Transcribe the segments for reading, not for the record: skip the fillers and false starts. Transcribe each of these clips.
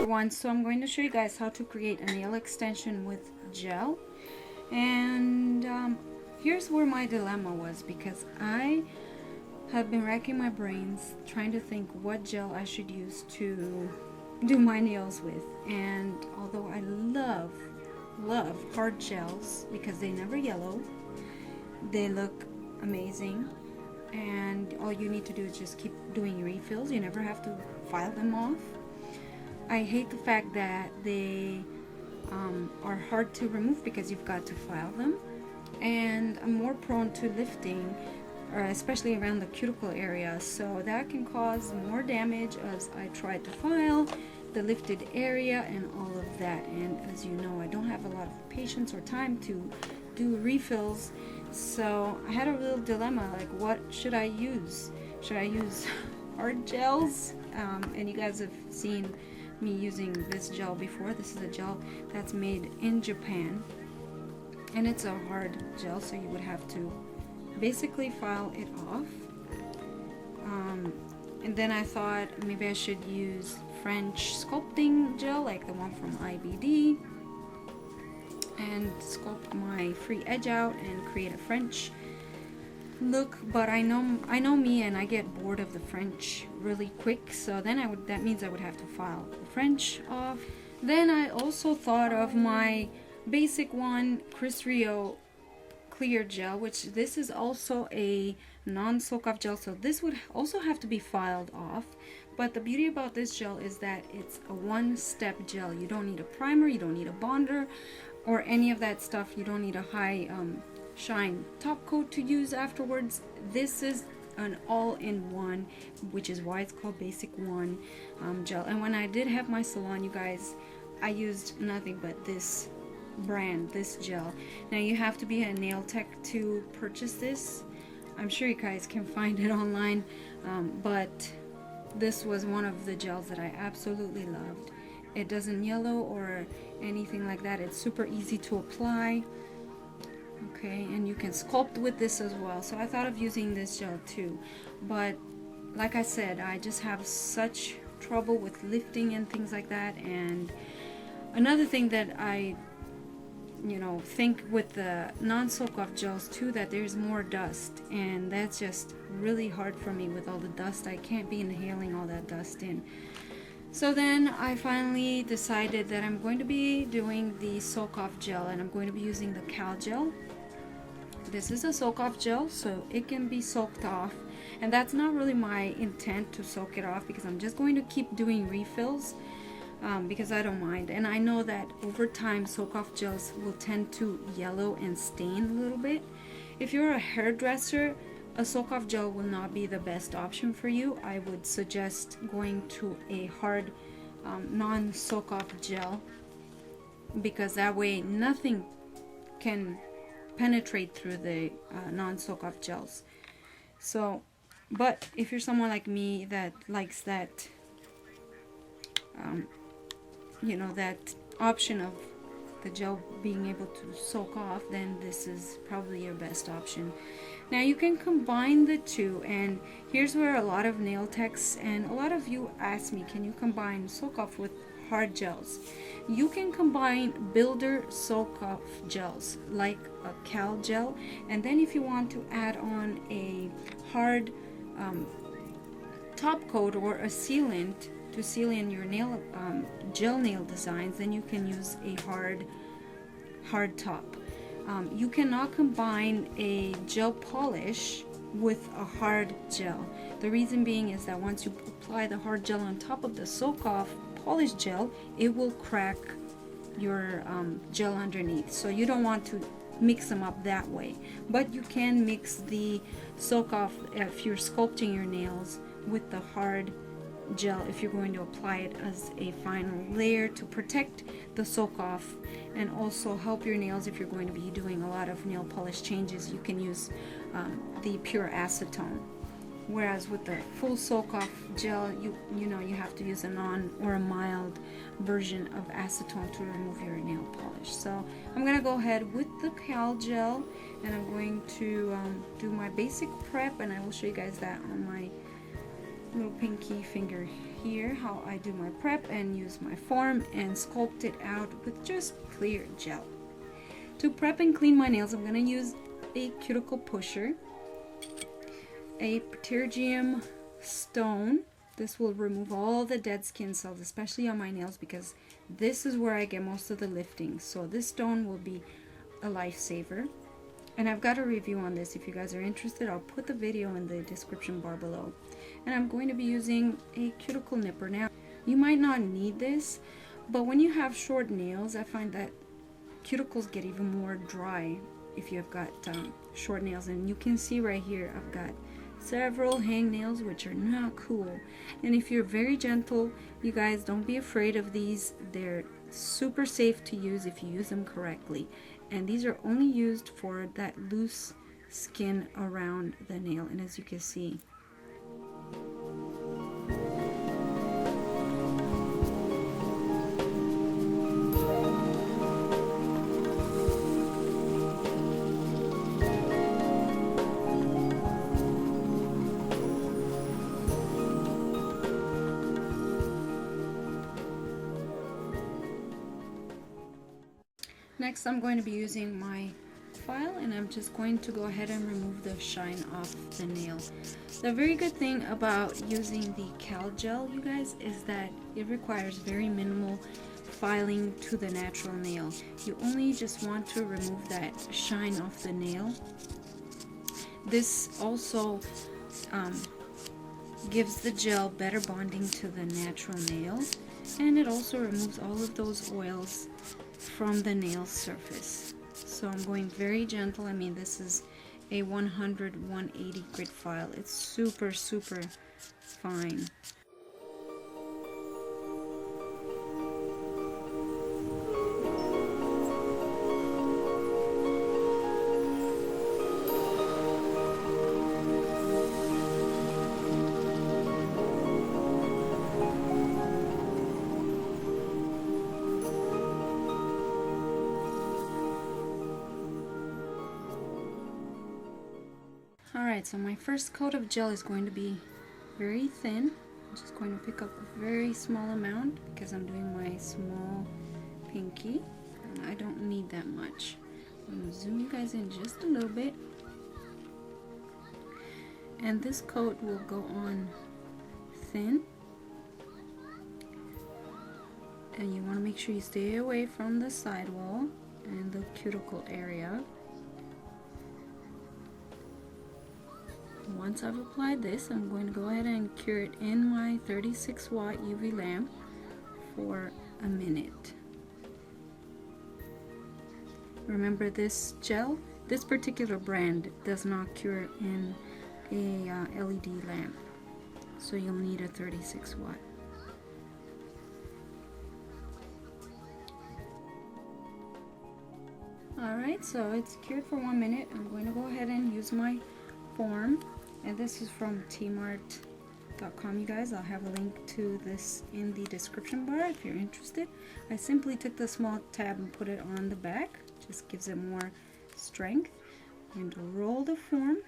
one. So I'm going to show you guys how to create a nail extension with gel. And here's where my dilemma was, because I have been racking my brains trying to think what gel I should use to do my nails with. And although I love hard gels because they never yellow, they look amazing, and all you need to do is just keep doing refills. You never have to file them off. I hate the fact that they are hard to remove because you've got to file them, and I'm more prone to lifting, especially around the cuticle area, so that can cause more damage as I try to file the lifted area and all of that. And as you know, I don't have a lot of patience or time to do refills, so I had a real dilemma, like what should I use? Should I use hard gels? And you guys have seen me using this gel before. This is a gel that's made in Japan, and it's a hard gel, so you would have to basically file it off. And then I thought maybe I should use French sculpting gel, like the one from IBD, and sculpt my free edge out and create a French look. But I know me, and I get bored of the French really quick, so then that means I would have to file the French off. Then I also thought of my basic one, Chris Rio clear gel, which this is also a non-soak off gel, so this would also have to be filed off. But the beauty about this gel is that it's a one-step gel. You don't need a primer, you don't need a bonder or any of that stuff. You don't need a high shine top coat to use afterwards. This is an all-in-one, which is why it's called Basic One gel. And when I did have my salon, you guys, I used nothing but this brand, this gel. Now you have to be a nail tech to purchase this. I'm sure you guys can find it online, but this was one of the gels that I absolutely loved. It doesn't yellow or anything like that. It's super easy to apply. Okay, and you can sculpt with this as well. So I thought of using this gel too, but like I said, I just have such trouble with lifting and things like that. And another thing that I think with the non-soak off gels too, that there's more dust, and that's just really hard for me with all the dust. I can't be inhaling all that dust in. So then I finally decided that I'm going to be doing the soak off gel, and I'm going to be using the Calgel. This is a soak off gel, so it can be soaked off, and that's not really my intent to soak it off, because I'm just going to keep doing refills. Because I don't mind, and I know that over time soak off gels will tend to yellow and stain a little bit. If you're a hairdresser, a soak off gel will not be the best option for you. I would suggest going to a hard non soak off gel, because that way nothing can penetrate through the non soak off gels. So, but if you're someone like me that likes that that option of the gel being able to soak off, then this is probably your best option. Now you can combine the two, and here's where a lot of nail techs and a lot of you ask me, can you combine soak off with hard gels? You can combine builder soak off gels like a Calgel, and then if you want to add on a hard top coat or a sealant to seal in your nail gel nail designs, then you can use a hard top. You cannot combine a gel polish with a hard gel. The reason being is that once you apply the hard gel on top of the soak off polish gel, it will crack your gel underneath, so you don't want to mix them up that way. But you can mix the soak off if you're sculpting your nails with the hard gel, if you're going to apply it as a final layer to protect the soak off and also help your nails. If you're going to be doing a lot of nail polish changes, you can use the pure acetone. Whereas with the full soak off gel, you have to use a non or a mild version of acetone to remove your nail polish. So I'm gonna go ahead with the Calgel, and I'm going to do my basic prep, and I will show you guys that on my little pinky finger here how I do my prep and use my form and sculpt it out with just clear gel. To prep and clean my nails, I'm going to use a cuticle pusher, a pterygium stone. This will remove all the dead skin cells, especially on my nails, because this is where I get most of the lifting. So this stone will be a lifesaver. And I've got a review on this. If you guys are interested, I'll put the video in the description bar below. And I'm going to be using a cuticle nipper. Now, you might not need this, but when you have short nails, I find that cuticles get even more dry if you've got short nails. And you can see right here, I've got several hangnails, which are not cool. And if you're very gentle, you guys, don't be afraid of these. They're super safe to use if you use them correctly. And these are only used for that loose skin around the nail. And as you can see, next, I'm going to be using my file, and I'm just going to go ahead and remove the shine off the nail. The very good thing about using the Calgel, you guys, is that it requires very minimal filing to the natural nail. You only just want to remove that shine off the nail. This also gives the gel better bonding to the natural nail, and it also removes all of those oils from the nail surface. So I'm going very gentle. I mean, this is a 100-180 grit file. It's super fine. Alright, so my first coat of gel is going to be very thin. I'm just going to pick up a very small amount because I'm doing my small pinky, and I don't need that much. I'm going to zoom you guys in just a little bit. And this coat will go on thin. And you want to make sure you stay away from the sidewall and the cuticle area. Once I've applied this, I'm going to go ahead and cure it in my 36 watt UV lamp for a minute. Remember, this gel, this particular brand does not cure in a LED lamp, so you'll need a 36 watt. Alright, so it's cured for 1 minute. I'm going to go ahead and use my form, and this is from tmart.com, you guys. I'll have a link to this in the description bar if you're interested. I simply took the small tab and put it on the back, just gives it more strength, and roll the form.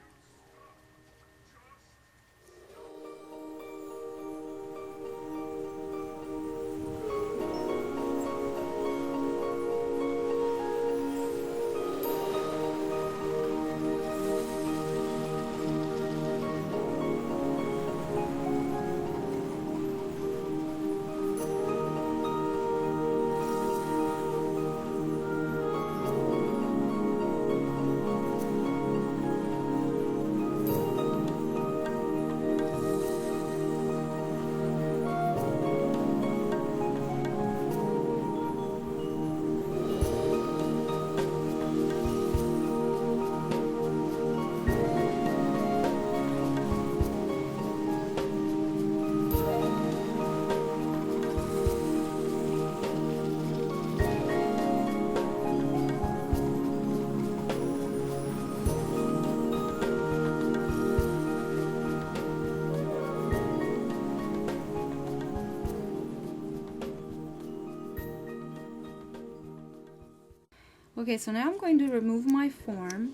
Okay, so now I'm going to remove my form,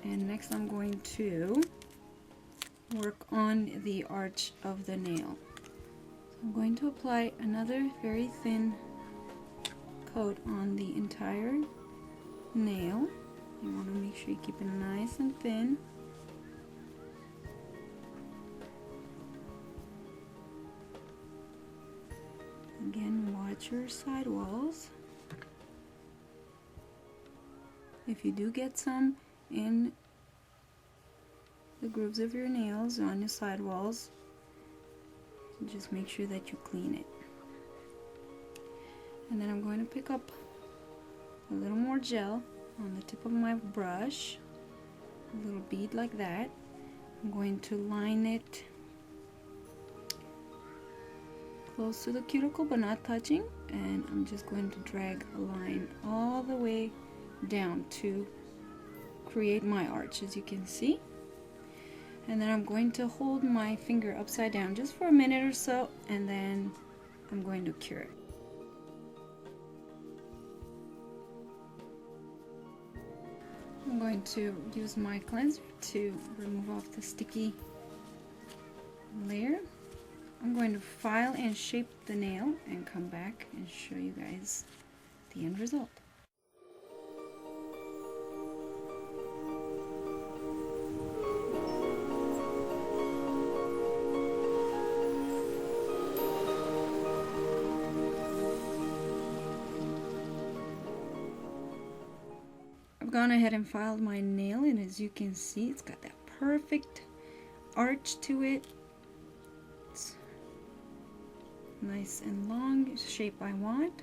and next I'm going to work on the arch of the nail. So I'm going to apply another very thin coat on the entire nail. You want to make sure you keep it nice and thin. Again, watch your side walls. If you do get some in the grooves of your nails on your side walls, just make sure that you clean it. And then I'm going to pick up a little more gel on the tip of my brush, a little bead like that. I'm going to line it close to the cuticle but not touching, and I'm just going to drag a line all the way down to create my arch, as you can see. And then I'm going to hold my finger upside down just for a minute or so, and then I'm going to cure it. I'm going to use my cleanser to remove off the sticky layer. I'm going to file and shape the nail and come back and show you guys the end result. I've gone ahead and filed my nail, and as you can see, it's got that perfect arch to it. It's nice and long shape I want.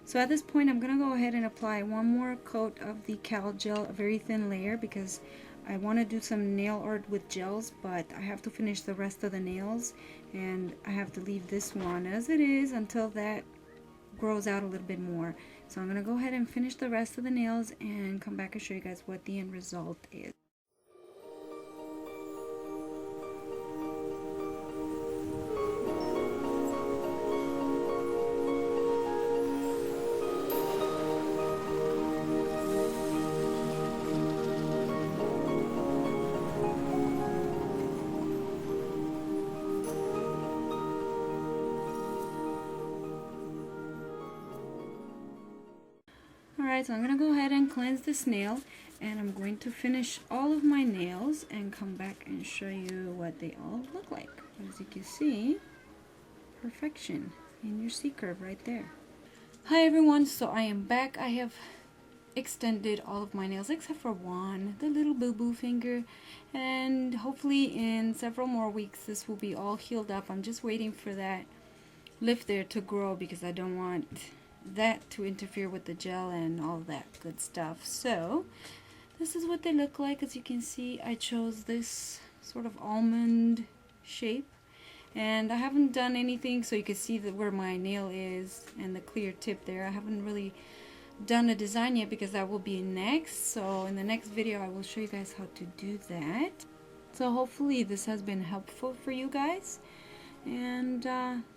So at this point, I'm gonna go ahead and apply one more coat of the Calgel, a very thin layer, because I want to do some nail art with gels, but I have to finish the rest of the nails, and I have to leave this one as it is until that grows out a little bit more. So I'm gonna go ahead and finish the rest of the nails and come back and show you guys what the end result is. Alright, so I'm going to go ahead and cleanse this nail, and I'm going to finish all of my nails and come back and show you what they all look like. As you can see, perfection in your C curve right there. Hi everyone, so I am back. I have extended all of my nails except for one, the little boo-boo finger, and hopefully in several more weeks this will be all healed up. I'm just waiting for that lift there to grow because I don't want that to interfere with the gel and all that good stuff. So this is what they look like. As you can see, I chose this sort of almond shape, and I haven't done anything, so you can see that where my nail is and the clear tip there. I haven't really done a design yet because that will be next. So in the next video I will show you guys how to do that. So hopefully this has been helpful for you guys, and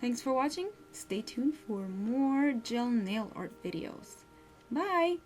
thanks for watching. Stay tuned for more gel nail art videos. Bye!